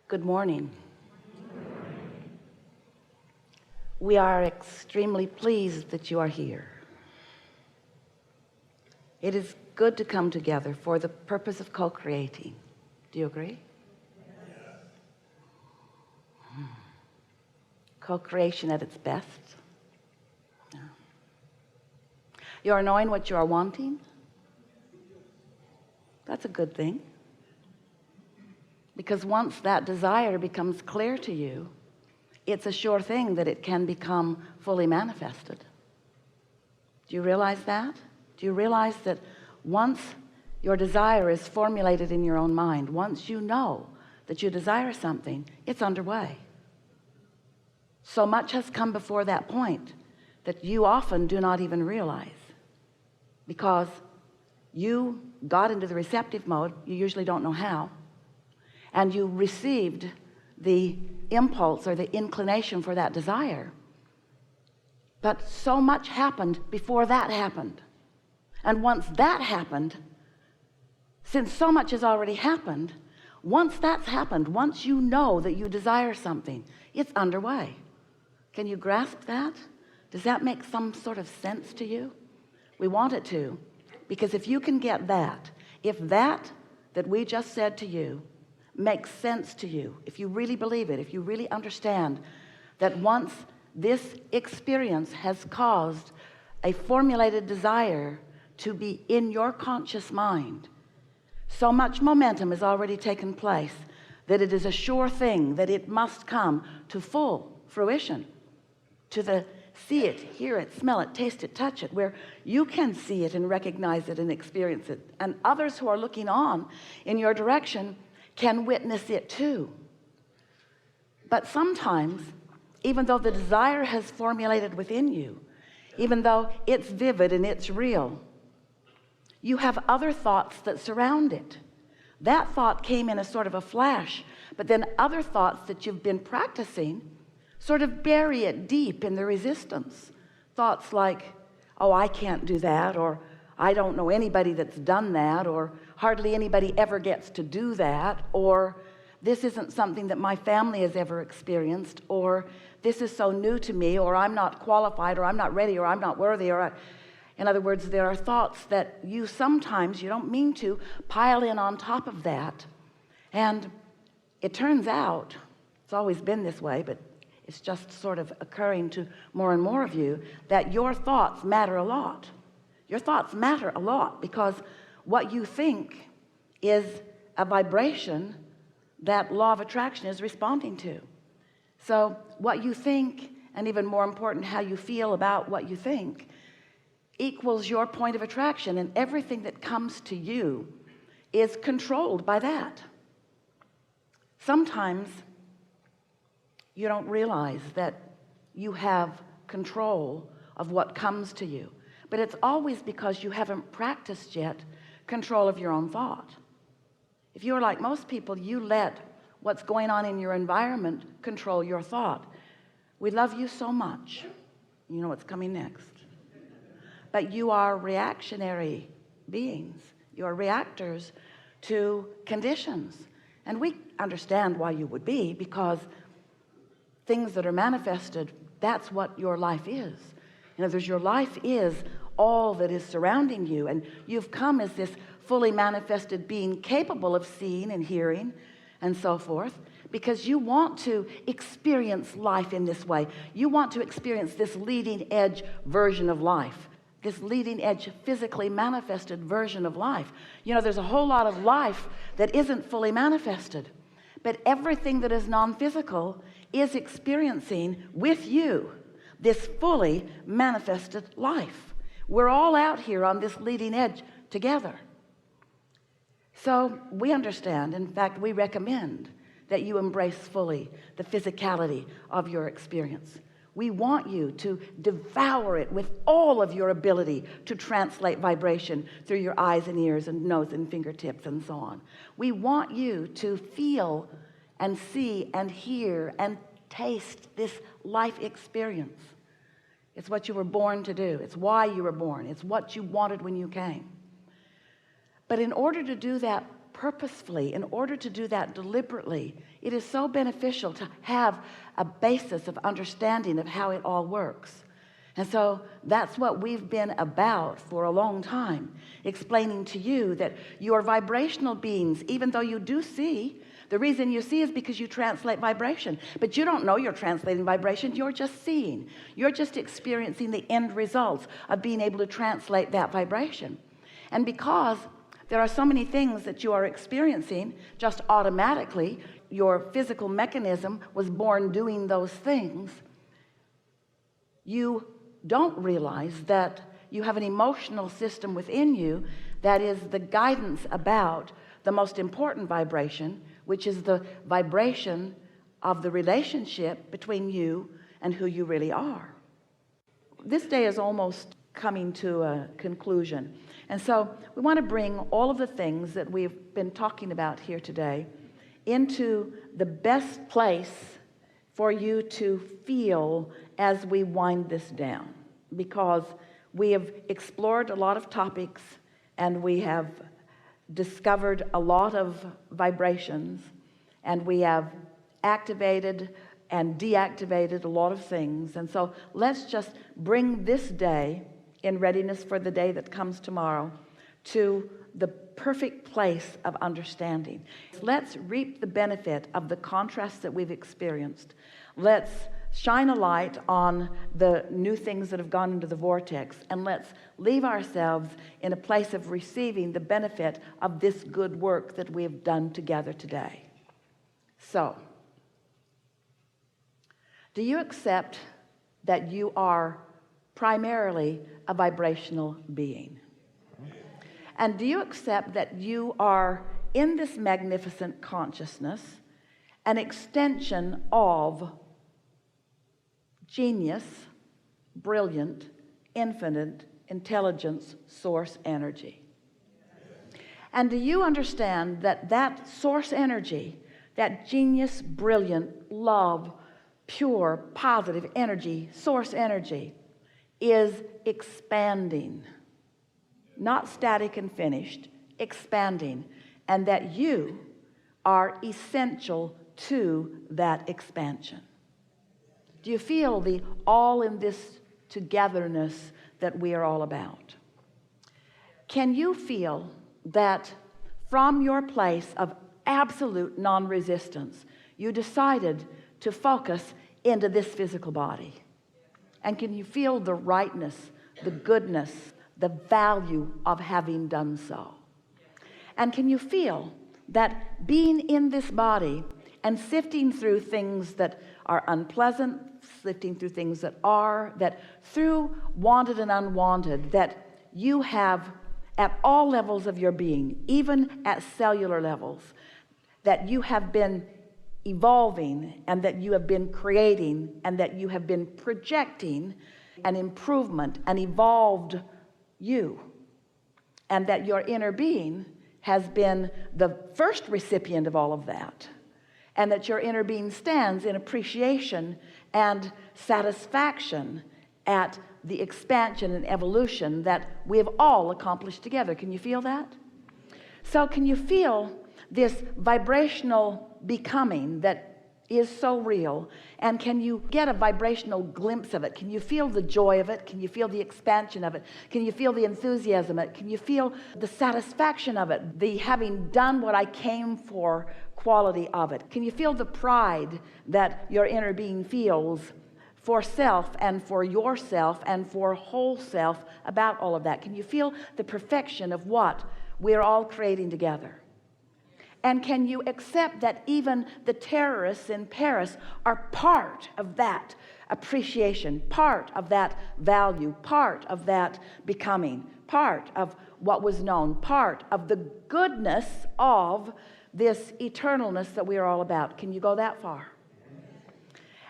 Good morning. We are extremely pleased that you are here. It is good to come together for the purpose of co-creating. Do you agree? Yes. Co-creation at its best. Yeah. You are knowing what you are wanting. That's a good thing. Because once that desire becomes clear to you, it's a sure thing that it can become fully manifested. Do you realize that? Do you realize that once your desire is formulated in your own mind, once you know that you desire something, it's underway? So much has come before that point that you often do not even realize, because you got into the receptive mode. You usually don't know how, and you received the impulse or the inclination for that desire, but so much happened before that happened. And once that happened, since so much has already happened, once that's happened, once you know that you desire something, it's underway. Can you grasp that? Does that make some sort of sense to you? We want it to, because if you can get that, if that we just said to you makes sense to you, if you really believe it, if you really understand that once this experience has caused a formulated desire to be in your conscious mind, so much momentum has already taken place that it is a sure thing that it must come to full fruition, to the see it, hear it, smell it, taste it, touch it, where you can see it and recognize it and experience it, and others who are looking on in your direction can witness it too. But sometimes, even though the desire has formulated within you, even though it's vivid and it's real, you have other thoughts that surround it. That thought came in a sort of a flash, but then other thoughts that you've been practicing sort of bury it deep in the resistance. Thoughts like, oh, I can't do that, or I don't know anybody that's done that, or hardly anybody ever gets to do that, or this isn't something that my family has ever experienced, or this is so new to me, or I'm not qualified, or I'm not ready, or I'm not worthy, in other words, there are thoughts that you sometimes, you don't mean to, pile in on top of that. And it turns out, it's always been this way, but it's just sort of occurring to more and more of you, that your thoughts matter a lot. Your thoughts matter a lot, because what you think is a vibration that law of attraction is responding to. So what you think, and even more important, how you feel about what you think, equals your point of attraction, and everything that comes to you is controlled by that. Sometimes you don't realize that you have control of what comes to you, but it's always because you haven't practiced yet control of your own thought. If you're like most people, you let what's going on in your environment control your thought. We love you so much. You know what's coming next. But you are reactionary beings. You're reactors to conditions. And we understand why you would be, because things that are manifested, that's what your life is. In other words, your life is all that is surrounding you, and you've come as this fully manifested being, capable of seeing and hearing and so forth, because you want to experience life in this way. You want to experience this leading edge version of life, this leading edge physically manifested version of life. You know, there's a whole lot of life that isn't fully manifested, but everything that is non-physical is experiencing with you this fully manifested life. We're all out here on this leading edge together. So we understand, in fact, we recommend that you embrace fully the physicality of your experience. We want you to devour it with all of your ability to translate vibration through your eyes and ears and nose and fingertips and so on. We want you to feel and see and hear and taste this life experience. It's what you were born to do. It's why you were born. It's what you wanted when you came. But in order to do that purposefully, in order to do that deliberately, it is so beneficial to have a basis of understanding of how it all works. And so that's what we've been about for a long time, explaining to you that you are vibrational beings. Even though you do see, the reason you see is because you translate vibration, but you don't know you're translating vibration. You're just seeing, you're just experiencing the end results of being able to translate that vibration. And because there are so many things that you are experiencing just automatically, your physical mechanism was born doing those things, you don't realize that you have an emotional system within you that is the guidance about the most important vibration, which is the vibration of the relationship between you and who you really are. This day is almost coming to a conclusion, and so we want to bring all of the things that we've been talking about here today into the best place for you to feel as we wind this down, because we have explored a lot of topics and we have discovered a lot of vibrations, and we have activated and deactivated a lot of things. And so let's just bring this day in readiness for the day that comes tomorrow to the perfect place of understanding. Let's reap the benefit of the contrast that we've experienced. Let's shine a light on the new things that have gone into the vortex, and let's leave ourselves in a place of receiving the benefit of this good work that we have done together today. So, do you accept that you are primarily a vibrational being? And do you accept that you are in this magnificent consciousness an extension of genius, brilliant, infinite intelligence, source energy? And do you understand that that source energy, that genius, brilliant, love, pure, positive energy, source energy, is expanding, not static and finished, expanding, and that you are essential to that expansion? Do you feel the all in this togetherness that we are all about? Can you feel that from your place of absolute non-resistance, you decided to focus into this physical body? And can you feel the rightness, the goodness, the value of having done so? And can you feel that being in this body and sifting through things that are unpleasant, sifting through things that through wanted and unwanted, that you have at all levels of your being, even at cellular levels, that you have been evolving, and that you have been creating, and that you have been projecting an improvement, an evolved you, and that your inner being has been the first recipient of all of that, and that your inner being stands in appreciation and satisfaction at the expansion and evolution that we have all accomplished together. Can you feel that? So can you feel this vibrational becoming that is so real? And can you get a vibrational glimpse of it? Can you feel the joy of it? Can you feel the expansion of it? Can you feel the enthusiasm of it? Can you feel the satisfaction of it? The having done what I came for quality of it? Can you feel the pride that your inner being feels for self and for yourself and for whole self about all of that? Can you feel the perfection of what we're all creating together? And can you accept that even the terrorists in Paris are part of that appreciation, part of that value, part of that becoming, part of what was known, part of the goodness of this eternalness that we are all about? Can you go that far?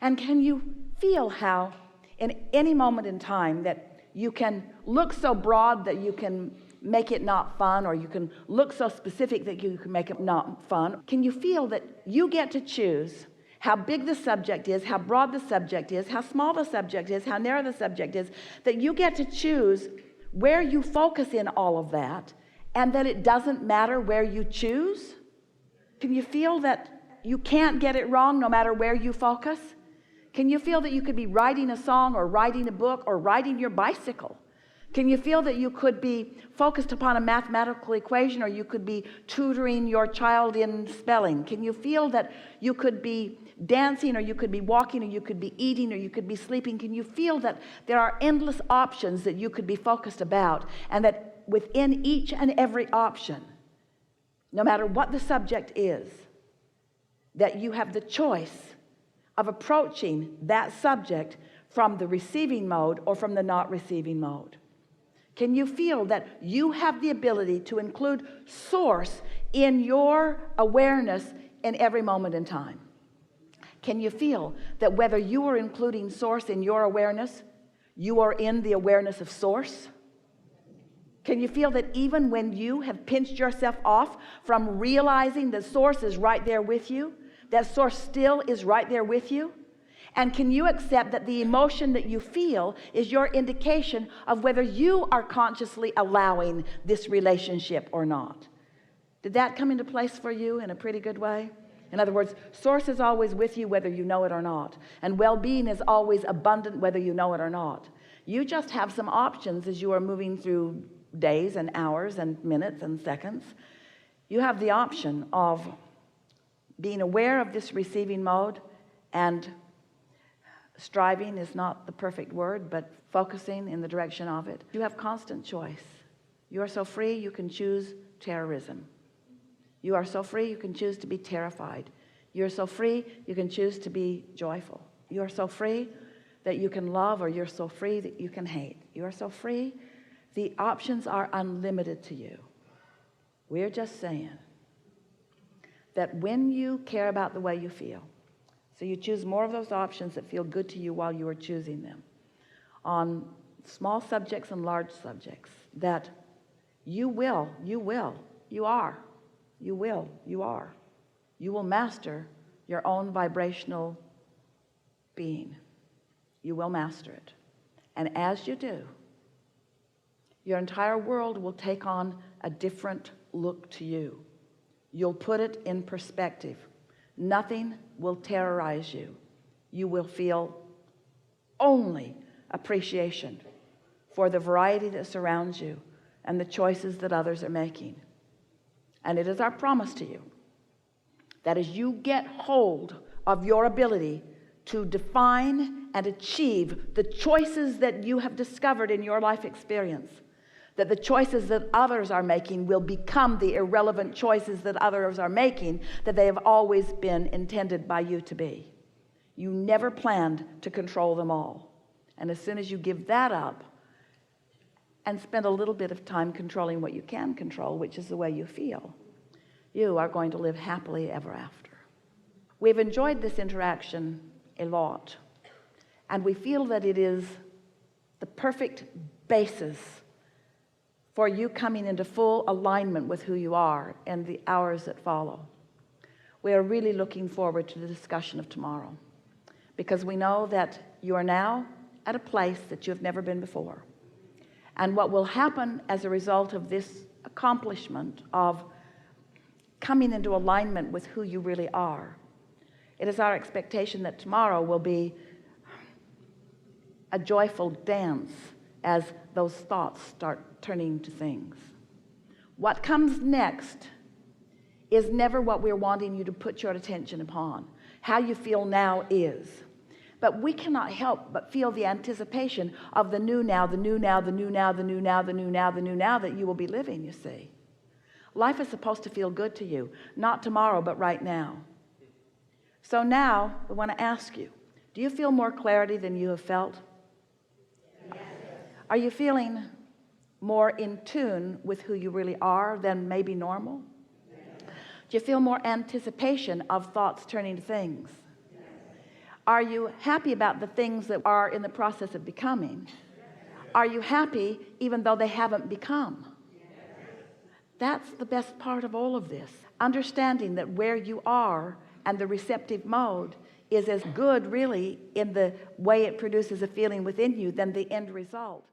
And can you feel how in any moment in time that you can look so broad that you can make it not fun, or you can look so specific that you can make it not fun? Can you feel that you get to choose how big the subject is, how broad the subject is, how small the subject is, how narrow the subject is, that you get to choose where you focus in all of that, and that it doesn't matter where you choose? Can you feel that you can't get it wrong no matter where you focus? Can you feel that you could be writing a song or writing a book or riding your bicycle? Can you feel that you could be focused upon a mathematical equation, or you could be tutoring your child in spelling? Can you feel that you could be dancing, or you could be walking, or you could be eating, or you could be sleeping? Can you feel that there are endless options that you could be focused about, and that within each and every option, no matter what the subject is, that you have the choice of approaching that subject from the receiving mode or from the not receiving mode? Can you feel that you have the ability to include source in your awareness in every moment in time? Can you feel that whether you are including source in your awareness, you are in the awareness of source? Can you feel that even when you have pinched yourself off from realizing that source is right there with you, that source still is right there with you? And can you accept that the emotion that you feel is your indication of whether you are consciously allowing this relationship or not? Did that come into place for you in a pretty good way? In other words, source is always with you whether you know it or not. And well-being is always abundant whether you know it or not. You just have some options as you are moving through days and hours and minutes and seconds. You have the option of being aware of this receiving mode, and striving is not the perfect word, but focusing in the direction of it. You have constant choice. You are so free you can choose terrorism. You are so free you can choose to be terrified. You're so free you can choose to be joyful. You are so free that you can love, or you're so free that you can hate. You are so free. The options are unlimited to you. We're just saying that when you care about the way you feel, so you choose more of those options that feel good to you while you are choosing them on small subjects and large subjects, that you will master your own vibrational being. You will master it. And as you do, your entire world will take on a different look to you. You'll put it in perspective. Nothing will terrorize you. You will feel only appreciation for the variety that surrounds you and the choices that others are making. And it is our promise to you that as you get hold of your ability to define and achieve the choices that you have discovered in your life experience, that the choices that others are making will become the irrelevant choices that others are making, that they have always been intended by you to be. You never planned to control them all. And as soon as you give that up and spend a little bit of time controlling what you can control, which is the way you feel, you are going to live happily ever after. We've enjoyed this interaction a lot, and we feel that it is the perfect basis for you coming into full alignment with who you are in the hours that follow. We are really looking forward to the discussion of tomorrow, because we know that you are now at a place that you have never been before. And what will happen as a result of this accomplishment of coming into alignment with who you really are, it is our expectation that tomorrow will be a joyful dance as those thoughts start turning to things. What comes next is never what we're wanting you to put your attention upon. How you feel now is. But we cannot help but feel the anticipation of the new now, the new now, the new now, the new now, the new now, the new now that you will be living, you see. Life is supposed to feel good to you, not tomorrow, but right now. So now, we want to ask you, do you feel more clarity than you have felt? Yes. Are you feeling more in tune with who you really are than maybe normal? Yes. Do you feel more anticipation of thoughts turning to things? Yes. Are you happy about the things that are in the process of becoming? Yes. Are you happy even though they haven't become? Yes. That's the best part of all of this. Understanding that where you are and the receptive mode is as good really in the way it produces a feeling within you than the end result.